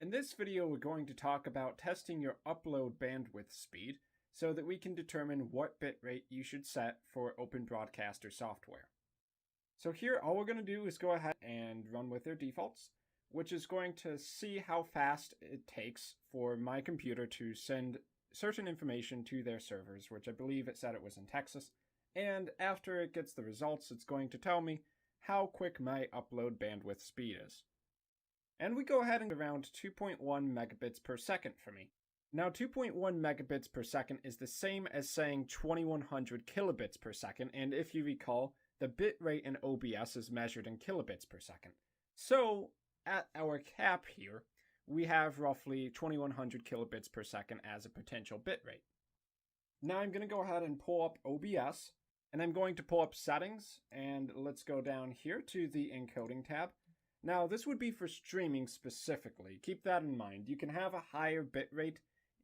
In this video, we're going to talk about testing your upload bandwidth speed so that we can determine what bitrate you should set for Open Broadcaster software. So here, all we're going to do is go ahead and run with their defaults, which is going to see how fast it takes for my computer to send certain information to their servers, which I believe it said it was in Texas. And after it gets the results, it's going to tell me how quick my upload bandwidth speed is. And we go ahead and around 2.1 megabits per second for me. Now 2.1 megabits per second is the same as saying 2100 kilobits per second, and if you recall, the bit rate in OBS is measured in kilobits per second. So at our cap here, we have roughly 2100 kilobits per second as a potential bit rate. Now I'm going to go ahead and pull up OBS, and I'm going to pull up settings, and let's go down here to the encoding tab. Now, this would be for streaming specifically. Keep that in mind. You can have a higher bitrate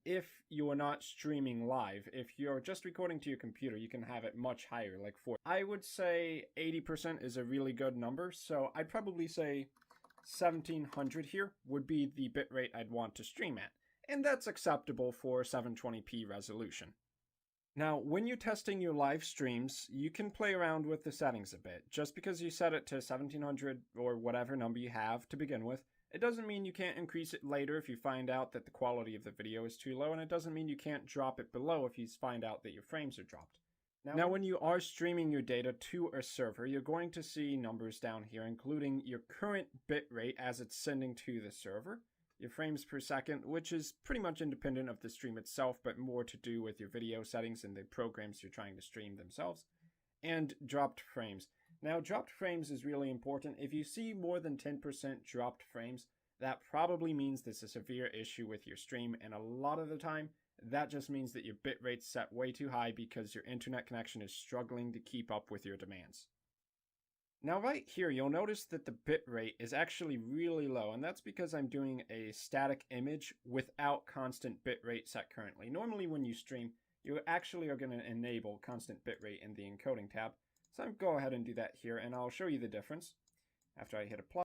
if you are not streaming live. If you're just recording to your computer, you can have it much higher, like 4. I would say 80% is a really good number, so I'd probably say 1700 here would be the bitrate I'd want to stream at. And that's acceptable for 720p resolution. Now, when you're testing your live streams, you can play around with the settings a bit. Just because you set it to 1700 or whatever number you have to begin with, it doesn't mean you can't increase it later if you find out that the quality of the video is too low, and it doesn't mean you can't drop it below if you find out that your frames are dropped. Now, when you are streaming your data to a server, you're going to see numbers down here, including your current bitrate as it's sending to the server, your frames per second, which is pretty much independent of the stream itself, but more to do with your video settings and the programs you're trying to stream themselves, and dropped frames. Now, dropped frames is really important. If you see more than 10% dropped frames, that probably means there's a severe issue with your stream, and a lot of the time, that just means that your bitrate's set way too high because your internet connection is struggling to keep up with your demands. Now right here, you'll notice that the bitrate is actually really low, and that's because I'm doing a static image without constant bitrate set currently. Normally when you stream, you actually are going to enable constant bitrate in the encoding tab. So I'll go ahead and do that here, and I'll show you the difference after I hit apply.